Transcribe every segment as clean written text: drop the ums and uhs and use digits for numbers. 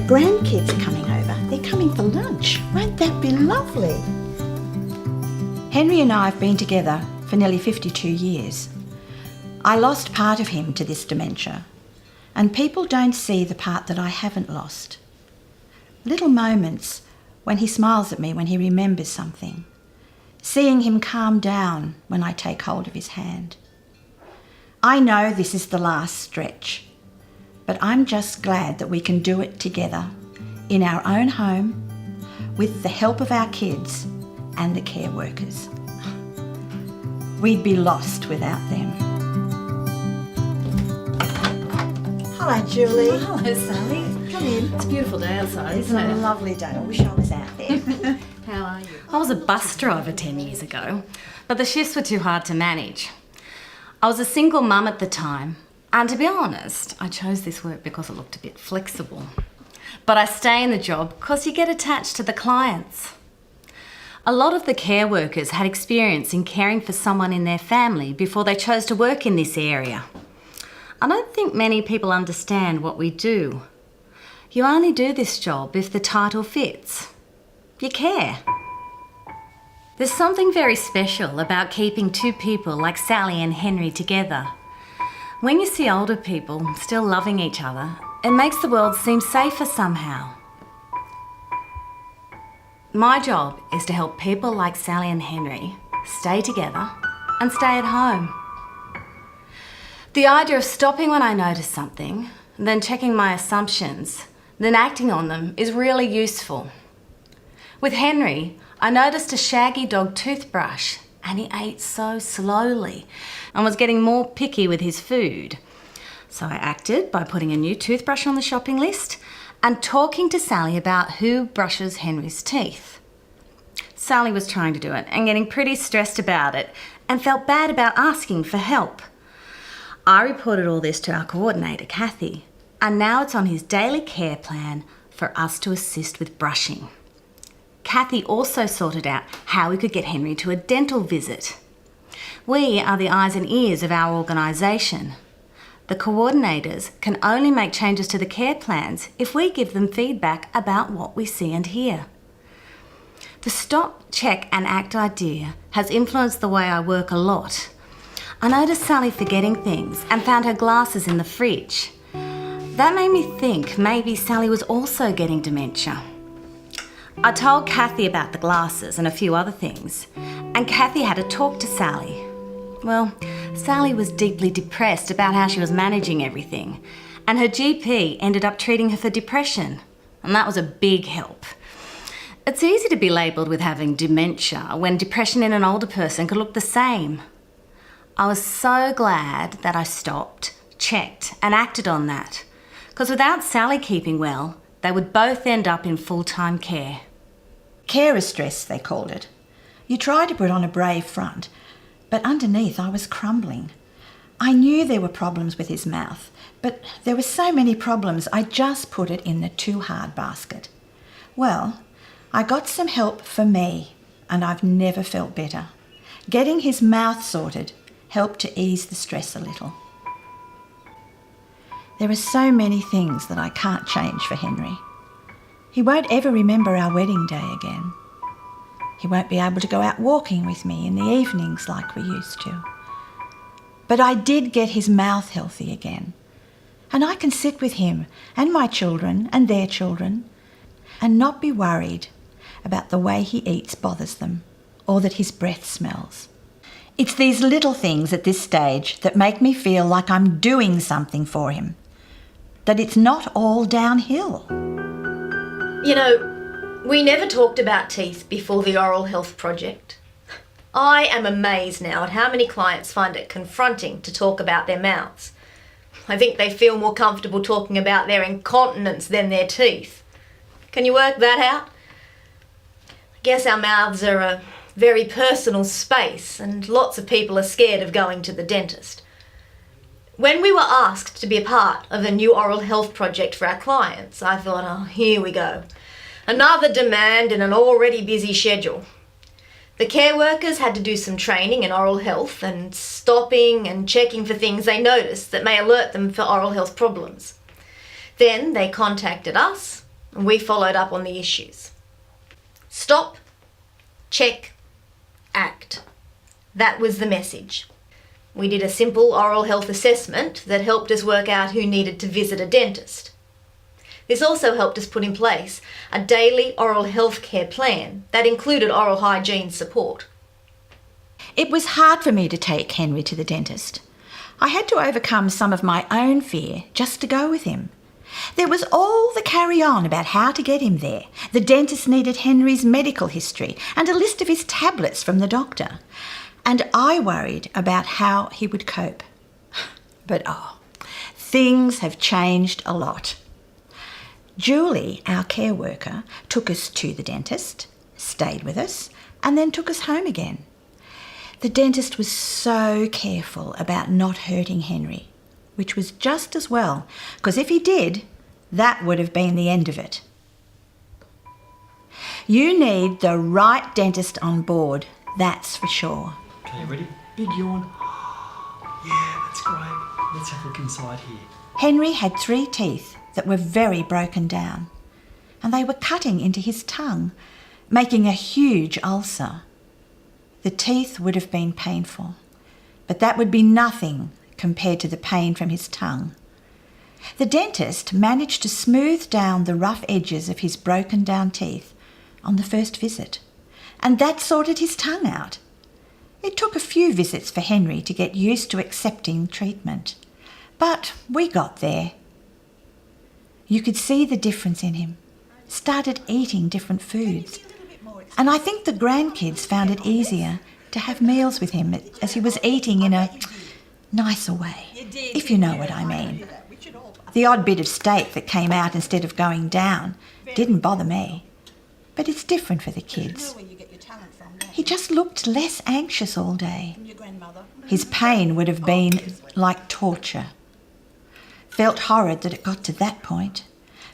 grandkids are coming over. They're coming for lunch. Won't that be lovely? Henry and I have been together for nearly 52 years. I lost part of him to this dementia, and people don't see the part that I haven't lost. Little moments when he smiles at me when he remembers something, seeing him calm down when I take hold of his hand. I know this is the last stretch, but I'm just glad that we can do it together in our own home with the help of our kids and the care workers. We'd be lost without them. Hello, Julie. Oh, hello, Sally. Come in. It's a beautiful day outside, It's isn't a it? lovely day. I wish I was out there. How are you? I was a bus driver 10 years ago, but the shifts were too hard to manage. I was a single mum at the time, and to be honest, I chose this work because it looked a bit flexible. But I stay in the job because you get attached to the clients. A lot of the care workers had experience in caring for someone in their family before they chose to work in this area. I don't think many people understand what we do. You only do this job if the title fits. You care. There's something very special about keeping two people like Sally and Henry together. When you see older people still loving each other, it makes the world seem safer somehow. My job is to help people like Sally and Henry stay together and stay at home. The idea of stopping when I notice something, then checking my assumptions, then acting on them is really useful. With Henry, I noticed a shaggy dog toothbrush and he ate so slowly and was getting more picky with his food. So I acted by putting a new toothbrush on the shopping list and talking to Sally about who brushes Henry's teeth. Sally was trying to do it and getting pretty stressed about it and felt bad about asking for help. I reported all this to our coordinator, Kathy, and now it's on his daily care plan for us to assist with brushing. Kathy also sorted out how we could get Henry to a dental visit. We are the eyes and ears of our organisation. The coordinators can only make changes to the care plans if we give them feedback about what we see and hear. The stop, check and act idea has influenced the way I work a lot. I noticed Sally forgetting things and found her glasses in the fridge. That made me think maybe Sally was also getting dementia. I told Kathy about the glasses and a few other things, and Kathy had a talk to Sally. Well, Sally was deeply depressed about how she was managing everything, and her GP ended up treating her for depression, and that was a big help. It's easy to be labelled with having dementia when depression in an older person could look the same. I was so glad that I stopped, checked and acted on that, because without Sally keeping well, they would both end up in full-time care. Carer stress, they called it. You try to put on a brave front, but underneath I was crumbling. I knew there were problems with his mouth, but there were so many problems I just put it in the too hard basket. Well, I got some help for me, and I've never felt better. Getting his mouth sorted helped to ease the stress a little. There are so many things that I can't change for Henry. He won't ever remember our wedding day again. He won't be able to go out walking with me in the evenings like we used to. But I did get his mouth healthy again, and I can sit with him and my children and their children and not be worried about the way he eats bothers them or that his breath smells. It's these little things at this stage that make me feel like I'm doing something for him, that it's not all downhill. You know, we never talked about teeth before the Oral Health Project. I am amazed now at how many clients find it confronting to talk about their mouths. I think they feel more comfortable talking about their incontinence than their teeth. Can you work that out? I guess our mouths are a very personal space and lots of people are scared of going to the dentist. When we were asked to be a part of a new oral health project for our clients, I thought, oh, here we go. Another demand in an already busy schedule. The care workers had to do some training in oral health and stopping and checking for things they noticed that may alert them for oral health problems. Then they contacted us and we followed up on the issues. Stop, check, act. That was the message. We did a simple oral health assessment that helped us work out who needed to visit a dentist. This also helped us put in place a daily oral health care plan that included oral hygiene support. It was hard for me to take Henry to the dentist. I had to overcome some of my own fear just to go with him. There was all the carry-on about how to get him there. The dentist needed Henry's medical history and a list of his tablets from the doctor. And I worried about how he would cope. But things have changed a lot. Julie, our care worker, took us to the dentist, stayed with us, and then took us home again. The dentist was so careful about not hurting Henry, which was just as well, because if he did, that would have been the end of it. You need the right dentist on board, that's for sure. Okay, you ready? Big yawn. Yeah, that's great. Let's have a look inside here. Henry had 3 teeth that were very broken down, and they were cutting into his tongue, making a huge ulcer. The teeth would have been painful, but that would be nothing compared to the pain from his tongue. The dentist managed to smooth down the rough edges of his broken down teeth on the first visit, and that sorted his tongue out. It took a few visits for Henry to get used to accepting treatment, but we got there. You could see the difference in him, started eating different foods. And I think the grandkids found it easier to have meals with him as he was eating in a nicer way, if you know what I mean. The odd bit of steak that came out instead of going down didn't bother me, but it's different for the kids. He just looked less anxious all day. His pain would have been like torture. Felt horrid that it got to that point,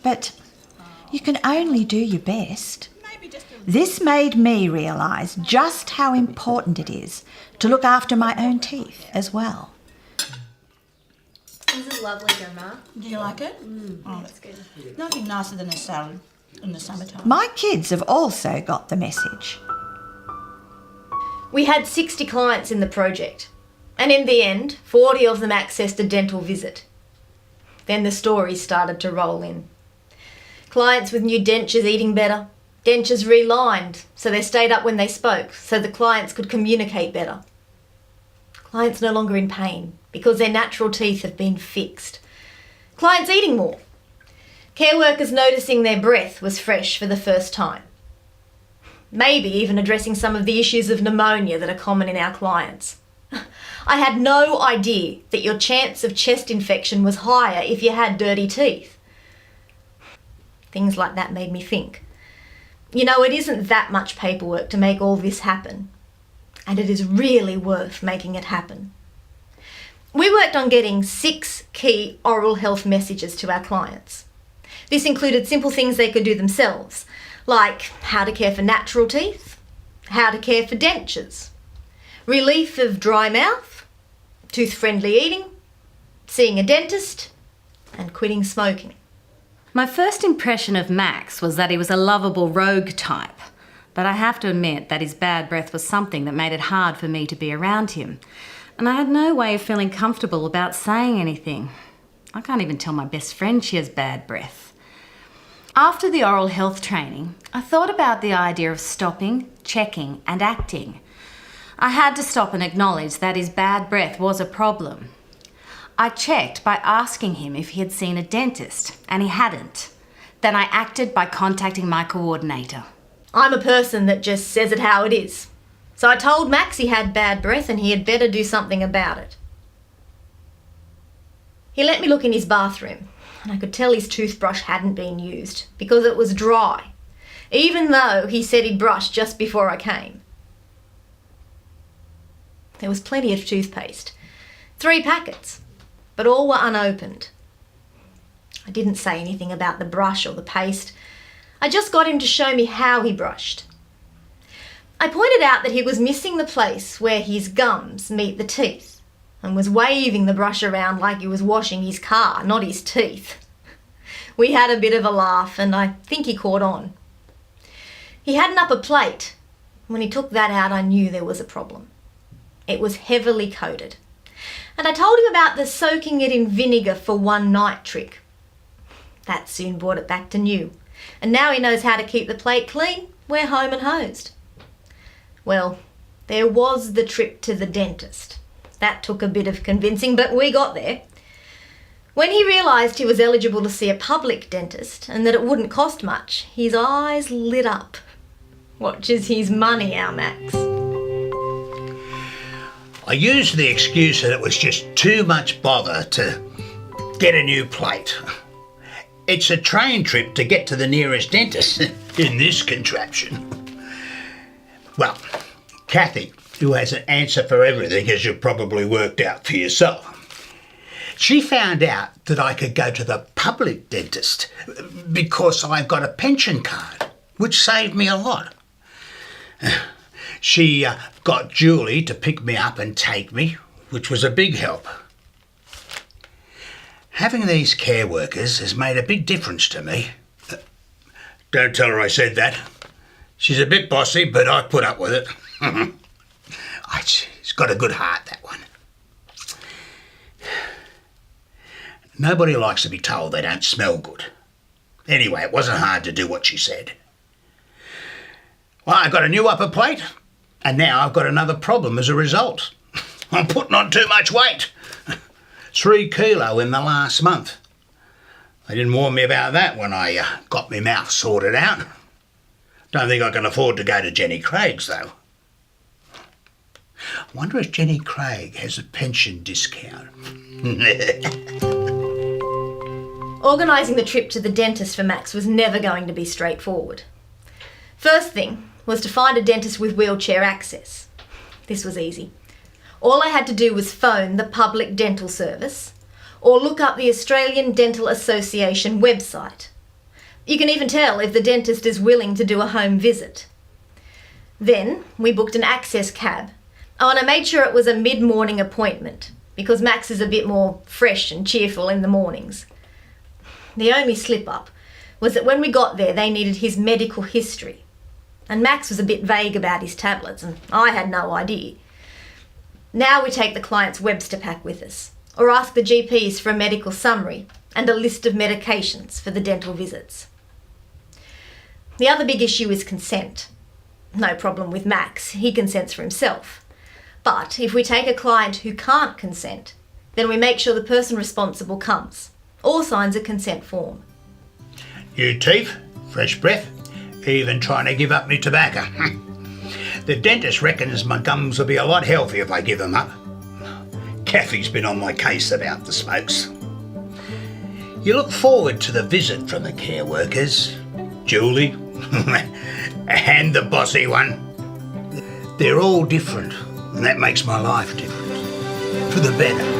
but you can only do your best. This made me realise just how important it is to look after my own teeth as well. This is lovely, Grandma. Do you like it? Oh, That's good. nothing nicer than a salad in the summertime. My kids have also got the message. We had 60 clients in the project, and in the end, 40 of them accessed a dental visit. Then the stories started to roll in. Clients with new dentures eating better, dentures relined so they stayed up when they spoke so the clients could communicate better. Clients no longer in pain because their natural teeth have been fixed. Clients eating more. Care workers noticing their breath was fresh for the first time. Maybe even addressing some of the issues of pneumonia that are common in our clients. I had no idea that your chance of chest infection was higher if you had dirty teeth. Things like that made me think. You know, it isn't that much paperwork to make all this happen, and it is really worth making it happen. We worked on getting 6 key oral health messages to our clients. This included simple things they could do themselves, like how to care for natural teeth, how to care for dentures, relief of dry mouth, tooth-friendly eating, seeing a dentist, and quitting smoking. My first impression of Max was that he was a lovable rogue type, but I have to admit that his bad breath was something that made it hard for me to be around him, and I had no way of feeling comfortable about saying anything. I can't even tell my best friend she has bad breath. After the oral health training, I thought about the idea of stopping, checking, and acting. I had to stop and acknowledge that his bad breath was a problem. I checked by asking him if he had seen a dentist, and he hadn't. Then I acted by contacting my coordinator. I'm a person that just says it how it is. So I told Max he had bad breath and he had better do something about it. He let me look in his bathroom, and I could tell his toothbrush hadn't been used because it was dry, even though he said he'd brushed just before I came. There was plenty of toothpaste, 3 packets, but all were unopened. I didn't say anything about the brush or the paste. I just got him to show me how he brushed. I pointed out that he was missing the place where his gums meet the teeth and was waving the brush around like he was washing his car, not his teeth. We had a bit of a laugh and I think he caught on. He had an upper plate. When he took that out, I knew there was a problem. It was heavily coated. And I told him about the soaking it in vinegar for one night trick. That soon brought it back to new. And now he knows how to keep the plate clean. We're home and hosed. Well, there was the trip to the dentist. That took a bit of convincing, but we got there. When he realised he was eligible to see a public dentist and that it wouldn't cost much, his eyes lit up. Watches his money, our Max. I used the excuse that it was just too much bother to get a new plate. It's a train trip to get to the nearest dentist in this contraption. Well, Kathy, who has an answer for everything, as you've probably worked out for yourself, she found out that I could go to the public dentist because I've got a pension card, which saved me a lot. She got Julie to pick me up and take me, which was a big help. Having these care workers has made a big difference to me. Don't tell her I said that. She's a bit bossy, but I put up with it. She's got a good heart, that one. Nobody likes to be told they don't smell good. Anyway, it wasn't hard to do what she said. Well, I got a new upper plate, and now I've got another problem as a result. I'm putting on too much weight. 3 kilo in the last month. They didn't warn me about that when I got my mouth sorted out. Don't think I can afford to go to Jenny Craig's, though. I wonder if Jenny Craig has a pension discount. Organising the trip to the dentist for Max was never going to be straightforward. First thing was to find a dentist with wheelchair access. This was easy. All I had to do was phone the public dental service or look up the Australian Dental Association website. You can even tell if the dentist is willing to do a home visit. Then we booked an access cab. Oh, and I made sure it was a mid-morning appointment because Max is a bit more fresh and cheerful in the mornings. The only slip-up was that when we got there, they needed his medical history. And Max was a bit vague about his tablets, and I had no idea. Now we take the client's Webster pack with us, or ask the GPs for a medical summary and a list of medications for the dental visits. The other big issue is consent. No problem with Max, he consents for himself. But if we take a client who can't consent, then we make sure the person responsible comes, or signs a consent form. New teeth, fresh breath, even trying to give up me tobacco. The dentist reckons my gums will be a lot healthier if I give them up. Kathy's been on my case about the smokes. You look forward to the visit from the care workers, Julie, and the bossy one. They're all different, and that makes my life different, for the better.